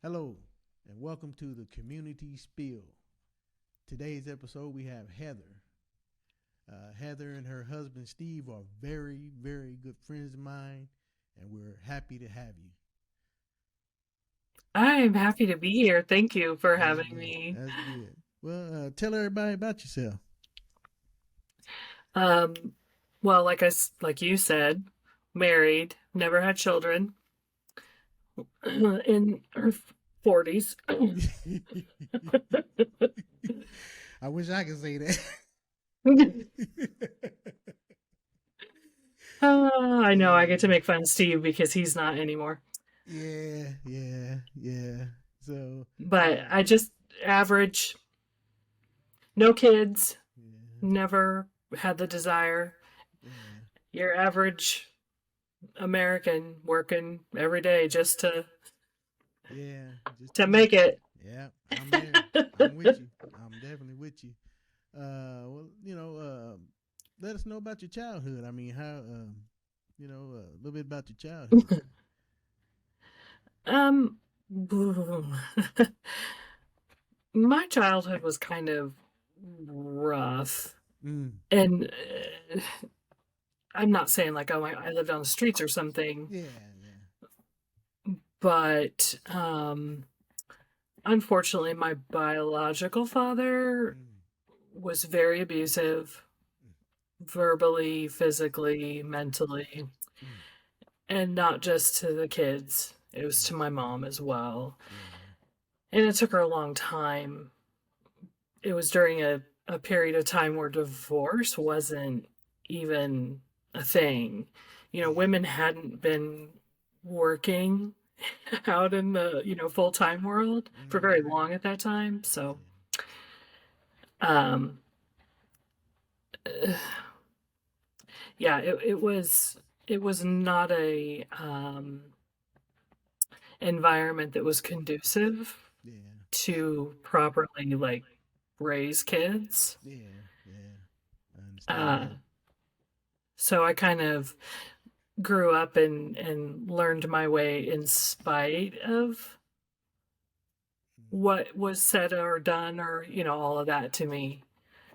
Hello, and welcome to the Community Spill. Today's episode, we have Heather. Heather and her husband Steve are very, very good friends of mine, and we're happy to have you. I'm happy to be here. Thank you for That's having good. me. That's good. Well, tell everybody about yourself. Um, well, like you said, married, never had children, in her 40s. I wish I could say that. I know I get to uh, make fun of Steve because he's not anymore. yeah. So, But uh, I just average, no kids, yeah, never had the desire. yeah, Your average American working every day just to yeah. Just to to make make it. it. Yeah, I'm there. I'm with you. I'm definitely with you. Well, let us know about your childhood. I mean, how, a little bit about your childhood. Um, my childhood was kind of rough. Mm. And I'm not saying like, oh, I lived on the streets or something, Yeah, yeah. but unfortunately, my biological father Mm. was very abusive, verbally, physically, mentally, Mm. and not just to the kids, it was Mm. to my mom as well. Yeah. And it took her a long time. It was during a period of time where divorce wasn't even a thing. Yeah. Women hadn't been working out in the, full time world for very Mm-hmm. long at that time. So, Yeah. um, yeah, it was not a environment that was conducive Yeah. to properly like raise kids. Yeah. Yeah. I understand Uh, that. so I kind of grew up and learned my way in spite of Mm. what was said or done or all of that to me.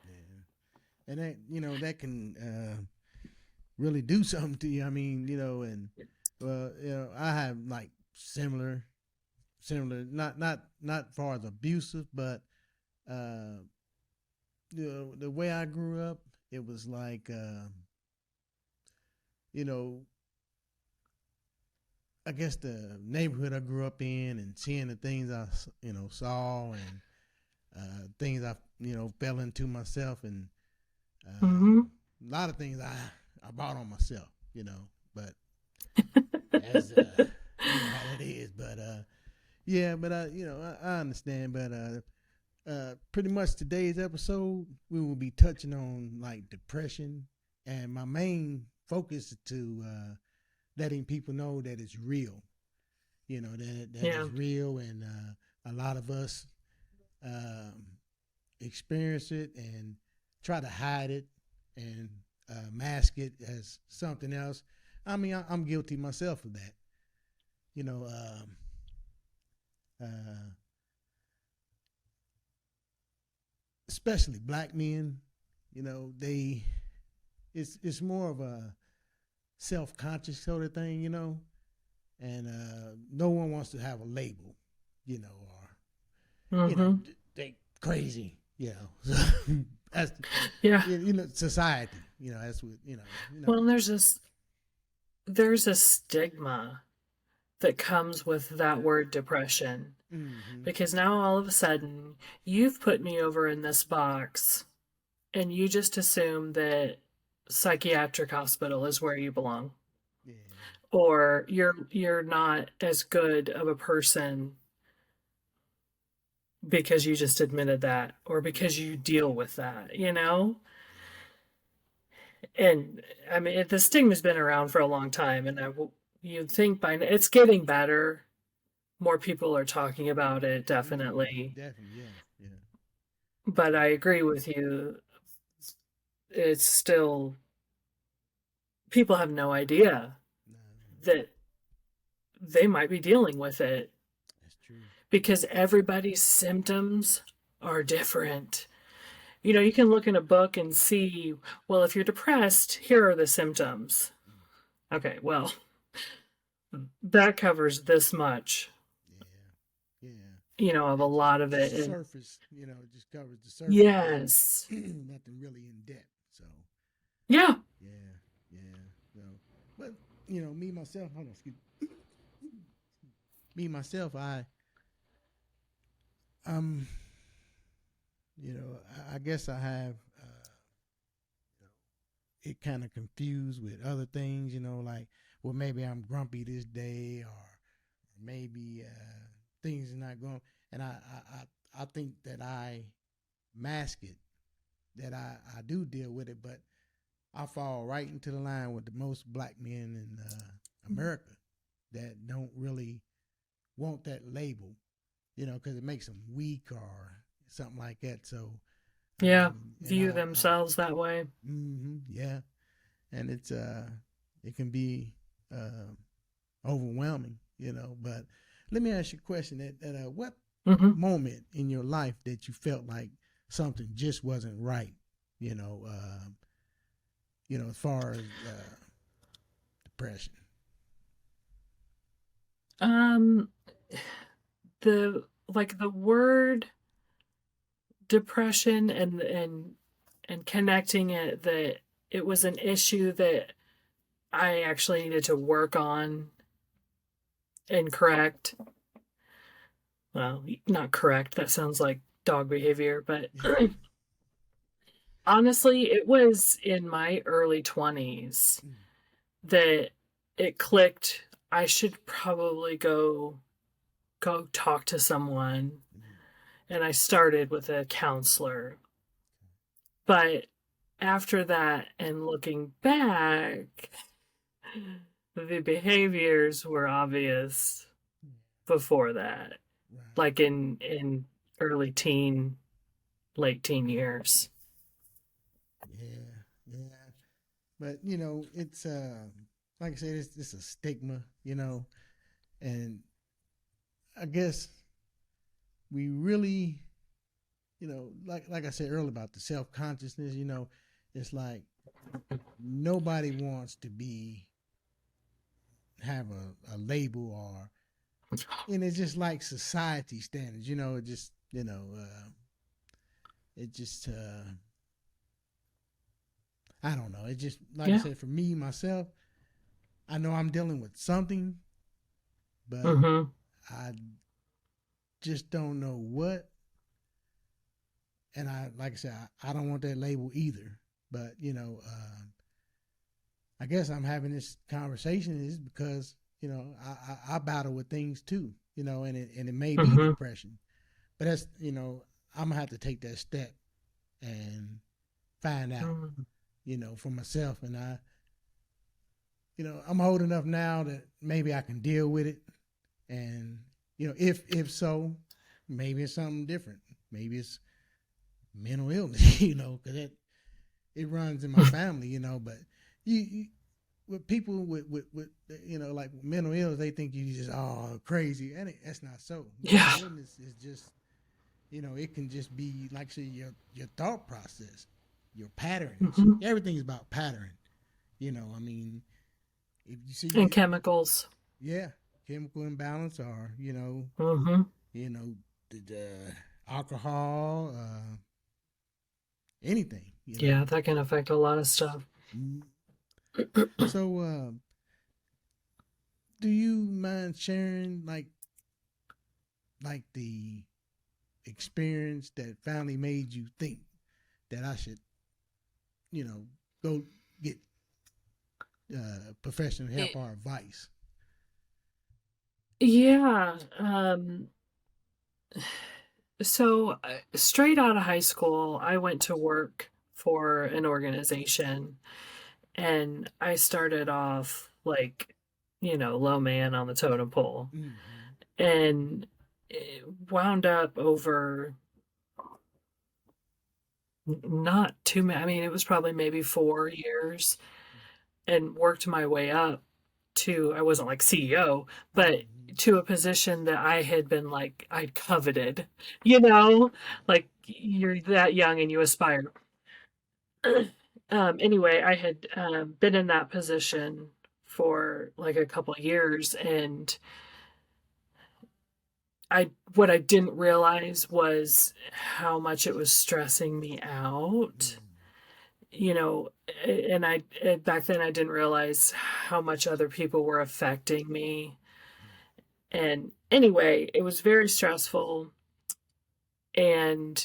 Yeah. And that can really do something to you. I mean, and I have like similar, not far as abusive, but uh, the way I grew up, it was like, you know, I guess the neighborhood I grew up in and seeing the things I, saw and things I, fell into myself and Hmm. a lot of things I bought on myself, but as how that is, but yeah, but I understand, but pretty much today's episode we will be touching on like depression, and my main focus is to letting people know that it's real, that Yeah. is real, and a lot of us um, experience it and try to hide it and mask it as something else. I mean, I'm guilty myself of that. You know, uh, especially black men. They it's more of a self conscious sort of thing. And no one wants to have a label. Or Hmm. they crazy. That's Yeah. society. That's what Well, there's a stigma that comes with that word depression Mm-hmm. because now all of a sudden you've put me over in this box and you just assume that psychiatric hospital is where you belong, Yeah. or you're not as good of a person because you just admitted that, or because you deal with that. And I mean, the stigma's been around for a long time, and you'd think by now it's getting better. More people are talking about it, Mm-hmm. definitely. Definitely. Yeah. Yeah. But I agree with you. It's still, people have no idea No, that they might be dealing with it that's true. because everybody's symptoms are different. You know, you can look in a book and see, well, if you're depressed, here are the symptoms. Okay, well, that covers this much, Yeah, yeah. you know, of a lot of Just it. the And surface, it just covers the surface, but yes. nothing really in depth. So Yeah. yeah, yeah. So, but me myself, hold on, excuse me myself, um, I guess I have it kind of confused with other things, like, well, maybe I'm grumpy this day, or maybe things are not going, and I think that I mask it, that I do deal with it, but I fall right into the line with the most black men in America that don't really want that label, because it makes them weak or something like that. So, Yeah. and View themselves that way. yeah, and it can be uh, overwhelming, But let me ask you a question: at what Hmm. moment in your life that you felt like something just wasn't right, as far as depression? Um, the like the word depression and connecting it that it was an issue that I actually needed to work on and correct. Well, not correct. That sounds like dog behavior, but honestly, it was in my early 20s that it clicked. I should probably go talk to someone, and I started with a counselor. But after that and looking back, the behaviors were obvious before that, Right. like in early teen, late teen years. Yeah, yeah. But it's like I said, it's a stigma, and I guess we really, like I said earlier about the self consciousness, it's like nobody wants to be have a label, or and it's just like society standards, it just it just I don't know. It just, like I Yeah. said, for me myself, I know I'm dealing with something, but Mm-hmm. I just don't know what. And like I said, I don't want that label either. But I guess I'm having this conversation is because I battle with things too, and it may be Mm-hmm. depression, but that's I'm gonna have to take that step and find out, Mm-hmm. for myself, and I'm old enough now that maybe I can deal with it, and if so, maybe it's something different. Maybe it's mental illness, because it runs in my family, But you with people with like mental illness, they think you just crazy, and that's not so. Mental Yeah. illness is just it can just be like say your thought process, your patterns. Mm-hmm. Everything's about pattern. I mean, if you And see, chemicals. yeah, chemical imbalance, or Mm-hmm. you know the alcohol, anything. Yeah, that can affect a lot of stuff. Mm. So, do you mind sharing like the experience that finally made you think that I should, you know, go get professional help or advice? Yeah. So straight out of high school, I went to work for an organization, and I started off like, low man on the totem pole, Mm-hmm. and it wound up over not too many. I mean, it was probably maybe 4 years, and worked my way up to, I wasn't like CEO, but Mm-hmm. to a position that I had been like, I'd coveted, you know, like you're that young and you aspire. Anyway, I had been in that position for like a couple of years, and what I didn't realize was how much it was stressing me out. You know, and back then I didn't realize how much other people were affecting me. And anyway, it was very stressful. And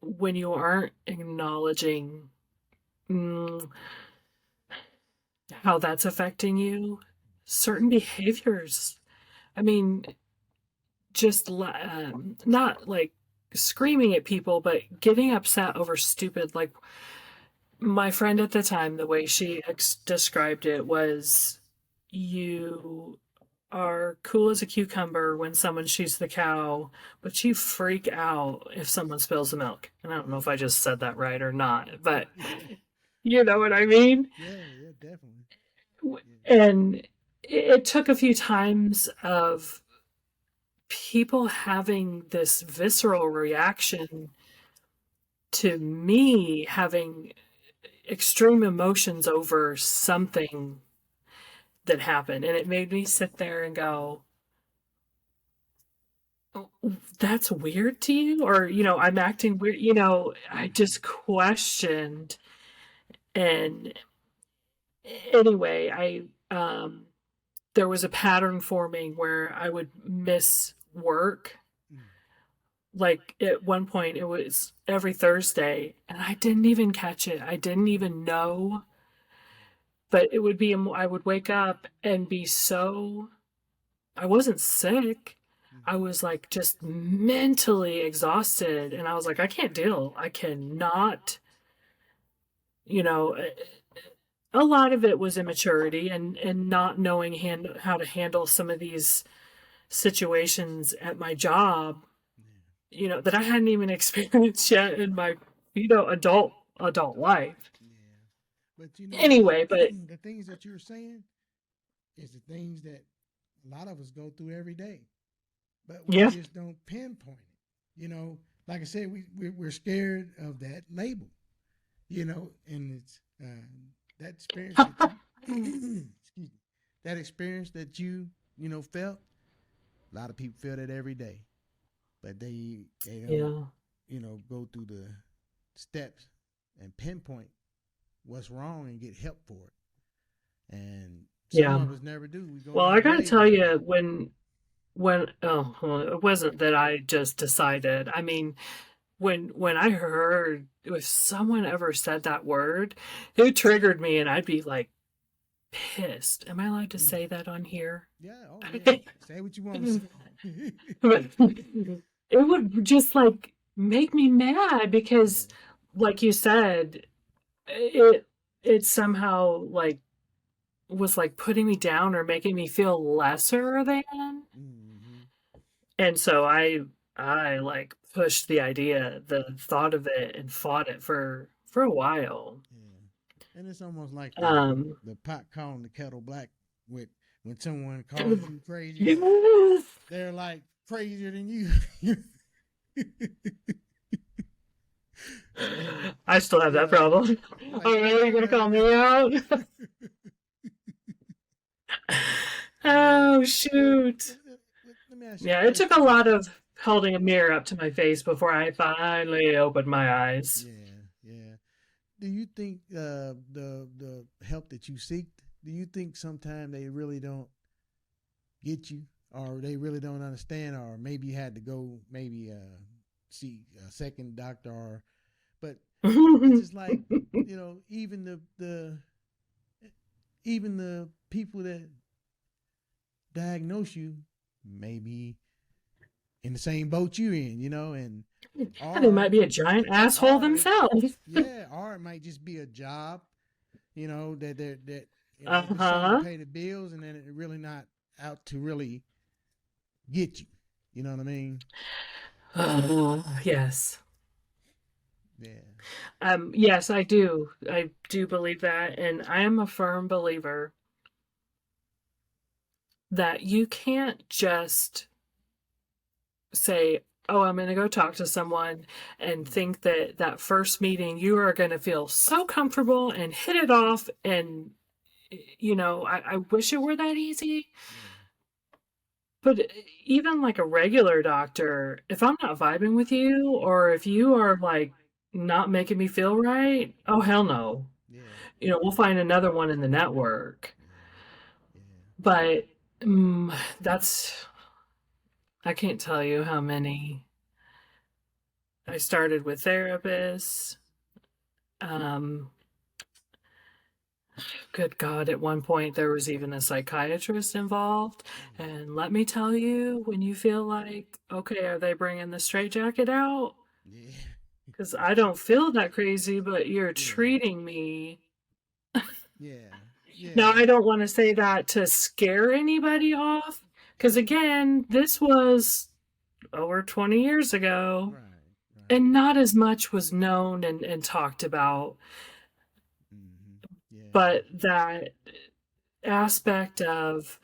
when you aren't acknowledging mm, how that's affecting you, certain behaviors, I mean, just not like screaming at people, but getting upset over stupid, like my friend at the time, the way she described it was, you are cool as a cucumber when someone shoots the cow, but you freak out if someone spills the milk. And I don't know if I just said that right or not, but you know what I mean? Yeah, yeah, definitely. Yeah. And it took a few times of people having this visceral reaction to me having extreme emotions over something that happened. And it made me sit there and go, "Oh, that's weird to you?" Or, I'm acting weird. I just questioned. And anyway, there was a pattern forming where I would miss work. Mm. Like at one point, it was every Thursday, and I didn't even catch it. I didn't even know. But it would be, I would wake up and be so, I wasn't sick. I Mm-hmm. was like just mentally exhausted. And I was like, I can't deal. I cannot, you know, a lot of it was immaturity and not knowing how to handle some of these situations at my job, Yeah. that I hadn't even experienced yet in my, adult life. Yeah. But you know, Anyway, but the things that you're saying is the things that a lot of us go through every day, but we yeah, just don't pinpoint it. Like I said, we're scared of that label. And it's that experience that you, excuse me, that experience that you felt. A lot of people feel that every day, but they don't yeah, go through the steps and pinpoint what's wrong and get help for it. And some yeah. of us never do. We go Well, down I the gotta label tell route. you, when oh well, it wasn't that I just decided. I mean, when I heard, if someone ever said that word, it triggered me, and I'd be like pissed. Am I allowed to Mm. say that on here? Yeah. Oh, yeah. Say what you want to say. But it would just like make me mad because, Yeah. like you said, it somehow like was like putting me down or making me feel lesser than. Mm-hmm. And so I like pushed the thought of it, and fought it for a while. Yeah. And it's almost like the Um the pot calling the kettle black. With when someone calls you crazy, yes. they're like crazier than you. So I still have that yeah, problem. like Oh, really? You gonna call man. me out? Yeah. Oh, Well, shoot. let me ask you a Yeah, it took a question. lot of holding a mirror up to my face before I finally opened my eyes. Yeah, yeah. Do you think the help that you seek? Do you think sometimes they really don't get you, or they really don't understand, or maybe you had to go maybe see a second doctor, or but it's just like even the people that diagnose you maybe in the same boat you're in, and They might or be a giant asshole or it, themselves. yeah, or it might just be a job, that just something to Uh-huh. pay the bills, and then it really not out to really get you. You know what I mean? Yes. Yeah. Yes, I do. I do believe that, and I am a firm believer. that you can't just say, oh, I'm going to go talk to someone and Mm. think that that first meeting you are going to feel so comfortable and hit it off. And, I wish it were that easy. Yeah. But even like a regular doctor, if I'm not vibing with you or if you are like not making me feel right, oh, hell no. Yeah. We'll find another one in the network. Yeah. Yeah. But that's, I can't tell you how many I started with therapists. Um, Good God, at one point there was even a psychiatrist involved. Mm. And let me tell you, when you feel like, okay, are they bringing the straitjacket out? Yeah. Because I don't feel that crazy, but you're Yeah. treating me. Yeah. Now, Yeah. I don't want to say that to scare anybody off, because Yeah. again, this was over 20 years ago, Right. Right. and not as much was known and talked about. Mm-hmm. Yeah. But that aspect of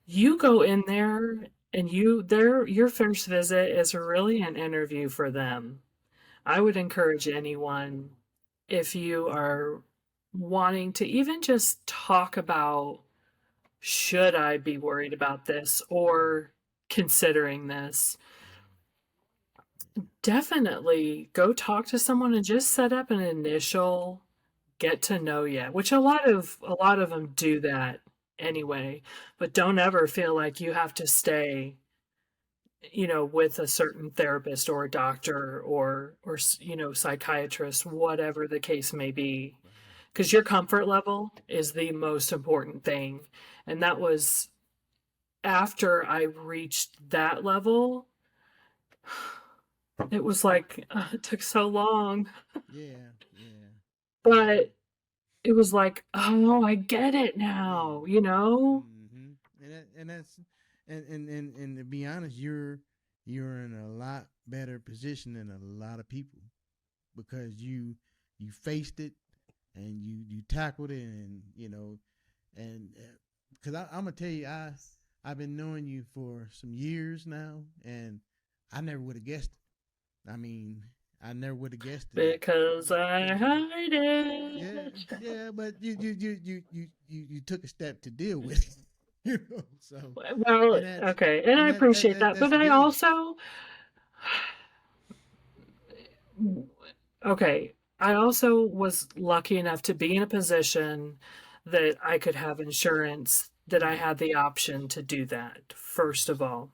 you go in there and your first visit is really an interview for them. I would encourage anyone, if you are wanting to even just talk about, should I be worried about this Mm. or considering this, Yeah. definitely go talk to someone and just set up an initial get to know you, which a lot of them do that anyway. But don't ever feel like you have to stay, with a certain therapist or a doctor or psychiatrist, whatever the case may be, Right. because your comfort level is the most important thing. And that was after I reached that level. It was like, it took so long, Yeah. Yeah. Yeah. but it was like, oh, I get it Yeah. now. Mm-hmm. And that's and to be honest, you're in a lot better position than a lot of people because you faced it and you tackled it and and because I'm gonna tell you I've been knowing you for some years now and I never would have guessed it. I mean, I never would have guessed it. Because I Yeah. hide Yeah, it. yeah, but you took a step to deal with it, So, Well, and that's okay, and I appreciate that, that's but I big. also, okay, I also was lucky enough to be in a position that I could have insurance, that I Mm, had the option to do that, first of all.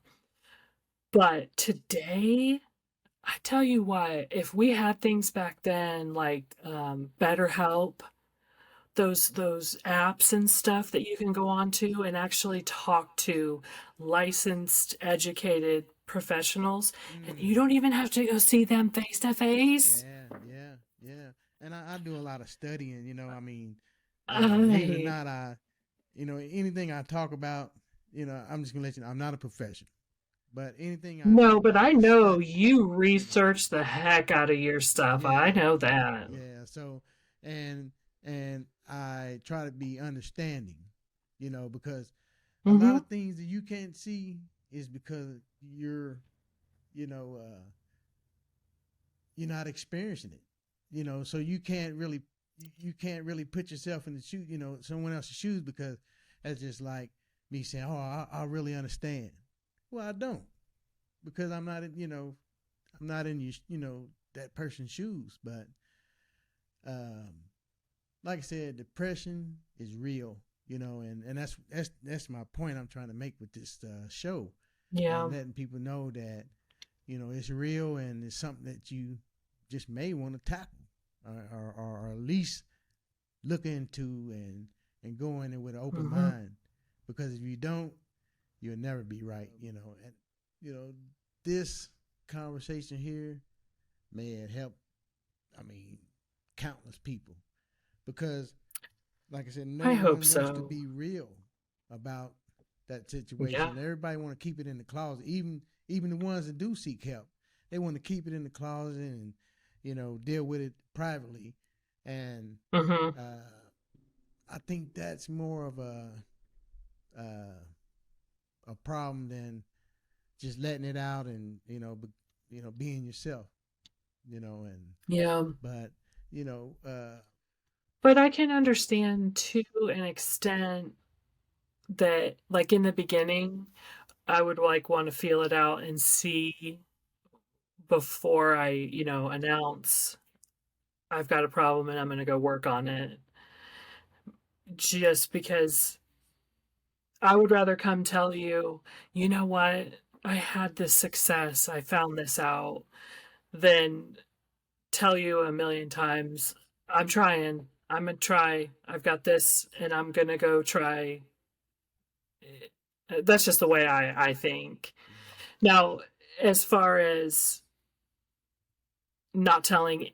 But today, I tell you what, if we had things back then like BetterHelp, those apps and stuff that you can go on to and actually talk to licensed, educated professionals, and you mm, don't even have to go see them face to face. yeah, yeah, yeah. And I do a lot of studying. I mean, believe it or I not, anything I talk about, I'm just gonna let you know, I'm not a professional, but anything I talk No, but about, I I know study. you You know, research the heck out of your stuff. I yeah, know that. yeah. So, and and I try to be understanding, because a lot Mm-hmm. of things that you can't see is because you know, uh, you're not experiencing it. So you can't really put yourself in the shoe, someone else's shoes because that's just like me saying, "Oh, I really understand." Well, I don't because I'm not in that person's shoes. But um, like I said, depression is real, and that's my point I'm trying to make with this show and Yeah. letting people know that it's real and it's something that you just may want to tackle or at least look into and go in it with an open Mm-hmm. mind because if you don't, you'll never be right. And you know this conversation here may help. I mean, countless people because like I said, no I hope one wants to so. be real about that Yeah. situation. Everybody want to keep it in the closet, even the ones that do seek help. They want to keep it in the closet and deal with it privately. And Mm-hmm. uh, I think that's more of a uh, a problem than just letting it out and being yourself. And Yeah. but you know, But I can understand to an extent that, like, in the beginning, I would like want to feel it out and see before I, announce I've got a problem and I'm going to go work on it. Just because I would rather come tell you, you know what, I had this success, I found this out, than tell you a million times, I'm trying, I'm going to try, I've got this, and I'm going to go try. That's just the way I think. Now, as far as not telling,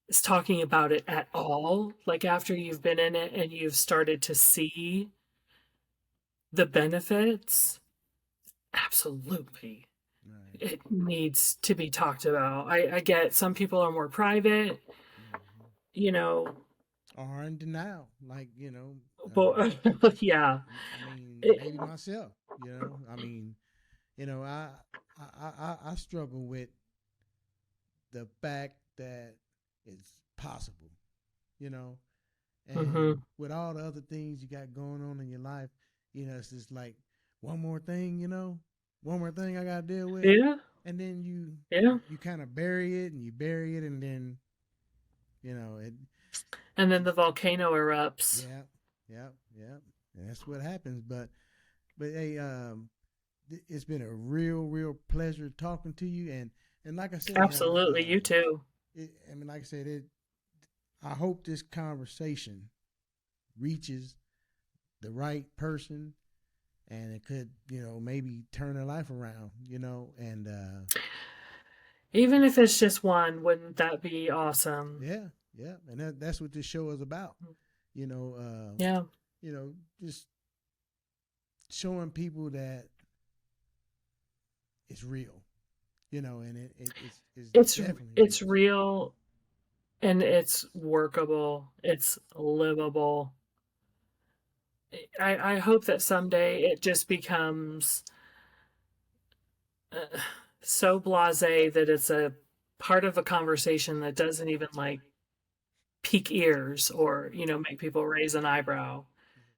is talking about it at all, like after you've been in it and you've started to see the benefits, absolutely. right. It needs to be talked about. I get some people are more private, Hmm. you know, Or in denial, like but yeah. I mean, It, maybe myself. I mean, I struggle with the fact that it's possible. You know, and mhm. with all the other things you got going on in your life, it's just like one more thing. One more thing I got to deal with, Yeah, and then you yeah. you kind of bury it and you bury it, and then it And then the just volcano erupts. yeah, yeah, yeah, and that's what happens. But hey, it's been a real pleasure talking to you, and like I said, Absolutely, you too. I mean, like I said, I hope this conversation reaches the right person, and it could, maybe turn their life around, and Even if it's just one, wouldn't that be awesome? yeah, yeah, and that's what this show is about, you know, Yeah. just showing people that it's real, and it's It's definitely real. it's real and it's workable. It's livable. I hope that someday it just becomes uh, so blasé that it's a part of a conversation that doesn't even like pique ears or make people raise an eyebrow.